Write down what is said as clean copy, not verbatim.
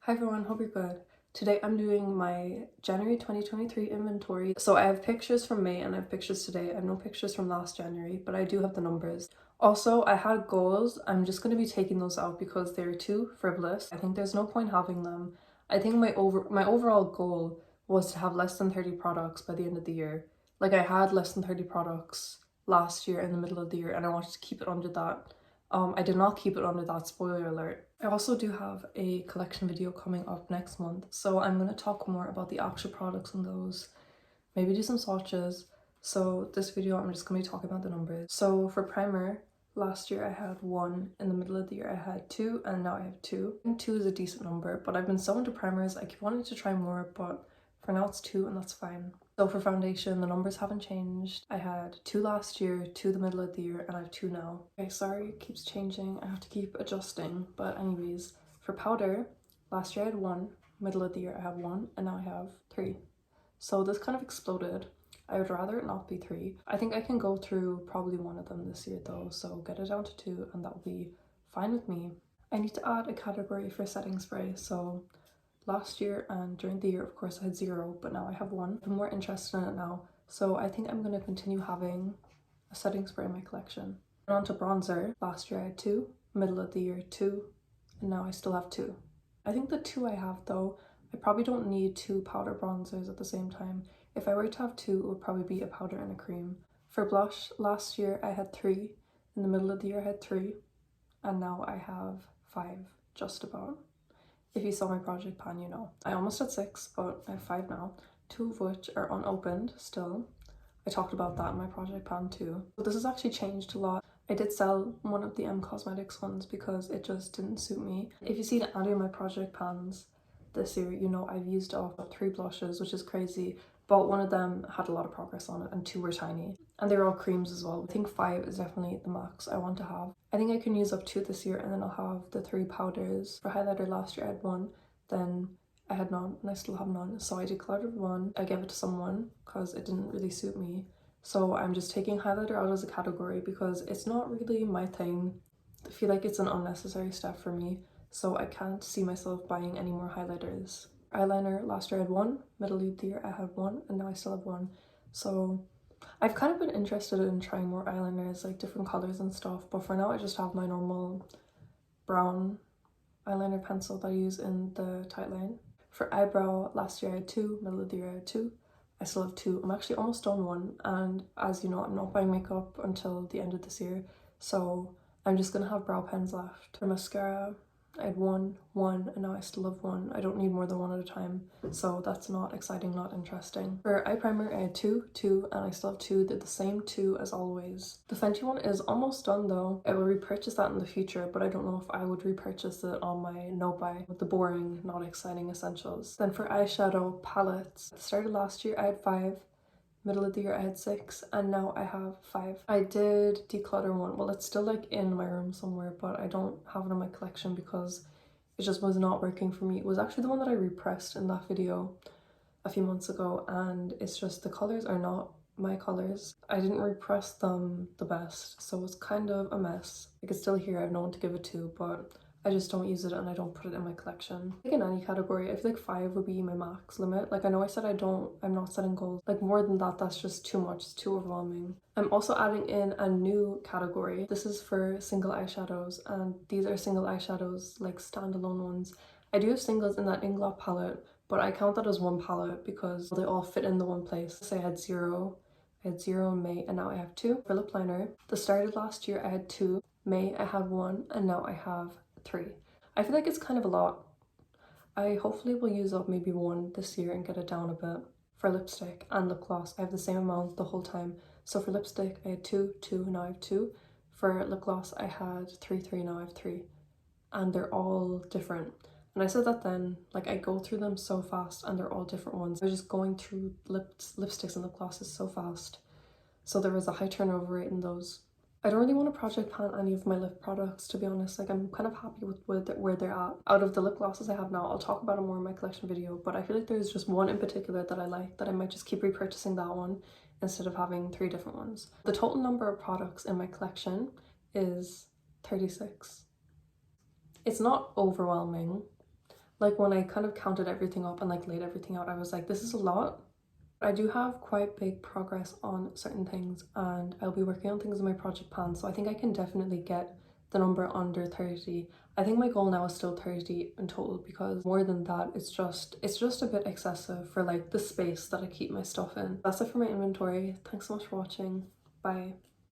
Hi everyone, hope you're good. Today I'm doing my January 2023 inventory. So I have pictures from May and I have pictures today. I have no pictures from last January, but I do have the numbers. Also, I had goals. I'm just going to be taking those out because they're too frivolous. I think there's no point having them. I think my overall goal was to have less than 30 products by the end of the year. Like I had less than 30 products last year in the middle of the year and I wanted to keep it under that. I did not keep it under that, spoiler alert. I also do have a collection video coming up next month, so I'm going to talk more about the actual products in those, maybe do some swatches. So this video I'm just going to be talking about the numbers. So for primer, last year I had 1, in the middle of the year I had 2, and now I have 2. I think 2 is a decent number, but I've been so into primers, I keep wanting to try more, but for now it's 2 and that's fine. So for foundation, the numbers haven't changed. I had 2 last year, 2 the middle of the year, and I have 2 now. Okay, sorry, it keeps changing. I have to keep adjusting. But anyways, for powder, last year I had 1, middle of the year I have 1, and now I have 3. So this kind of exploded. I would rather it not be 3. I think I can go through probably one of them this year though, so get it down to 2 and that will be fine with me. I need to add a category for setting spray, so last year and during the year, of course, I had 0, but now I have 1. I'm more interested in it now, so I think I'm going to continue having a setting spray in my collection. And on to bronzer. Last year I had 2, middle of the year 2, and now I still have 2. I think the 2 I have though, I probably don't need 2 powder bronzers at the same time. If I were to have 2, it would probably be a powder and a cream. For blush, last year I had 3, in the middle of the year I had 3, and now I have 5, just about. If you saw my project pan, you know. I almost had 6, but I have 5 now, 2 of which are unopened still. I talked about that in my project pan too. But this has actually changed a lot. I did sell one of the M Cosmetics ones because it just didn't suit me. If you see any of my project pans this year, you know I've used up 3 blushes, which is crazy, but one of them had a lot of progress on it and 2 were tiny. And they were all creams as well. I think 5 is definitely the max I want to have. I think I can use up 2 this year and then I'll have the 3 powders. For highlighter last year I had 1, then I had none and I still have none. So I decluttered 1, I gave it to someone because it didn't really suit me. So I'm just taking highlighter out as a category because it's not really my thing. I feel like it's an unnecessary step for me, so I can't see myself buying any more highlighters. Eyeliner, last year I had 1, middle of the year I had 1, and now I still have 1. So I've kind of been interested in trying more eyeliners, like different colors and stuff, but for now I just have my normal brown eyeliner pencil that I use in the tight line. For eyebrow, last year I had 2, middle of the year I had 2. I still have 2. I'm actually almost done 1, and as you know, I'm not buying makeup until the end of this year, so I'm just gonna have brow pens left. For mascara, I had 1, and now I still have 1. I don't need more than 1 at a time, so that's not exciting, not interesting. For eye primer, I had 2, and I still have 2. They're the same 2 as always. The Fenty one is almost done though. I will repurchase that in the future, but I don't know if I would repurchase it on my no buy with the boring, not exciting essentials. Then for eyeshadow palettes, at the start of last year I had 5, middle of the year I had 6, and now I have 5. I did declutter 1. Well, it's still like in my room somewhere, but I don't have it in my collection because it just was not working for me. It was actually the one that I repressed in that video a few months ago, and it's just the colors are not my colors. I didn't repress them the best, so it's kind of a mess. Like, it's still here, I have no one to give it to, but I just don't use it and I don't put it in my collection. Like in any category, I feel like 5 would be my max limit. Like I know I said I'm not setting goals. Like more than that, that's just too much, it's too overwhelming. I'm also adding in a new category. This is for single eyeshadows, and these are single eyeshadows, like standalone ones. I do have singles in that Inglot palette, but I count that as one palette because they all fit in the one place. Say I had 0 in May, and now I have 2. For lip liner, the start of last year I had 2, May I had 1, and now I have 3. I feel like it's kind of a lot. I hopefully will use up maybe 1 this year and get it down a bit. For lipstick and lip gloss, I have the same amount the whole time. So for lipstick, I had 2, now I have 2. For lip gloss, I had 3, now I have 3. And they're all different. And I said that then, like I go through them so fast and they're all different ones. I was just going through lipsticks and lip glosses so fast. So there was a high turnover rate in those. I don't really want to project pan any of my lip products, to be honest. Like I'm kind of happy with where they're at. Out of the lip glosses I have now, I'll talk about it more in my collection video, but I feel like there's just one in particular that I like, that I might just keep repurchasing that one instead of having 3 different ones. The total number of products in my collection is 36. It's not overwhelming. Like when I kind of counted everything up and like laid everything out, I was like, this is a lot. I do have quite big progress on certain things, and I'll be working on things in my project plan, so I think I can definitely get the number under 30. I think my goal now is still 30 in total, because more than that it's just a bit excessive for like the space that I keep my stuff in. That's it for my inventory. Thanks so much for watching. Bye.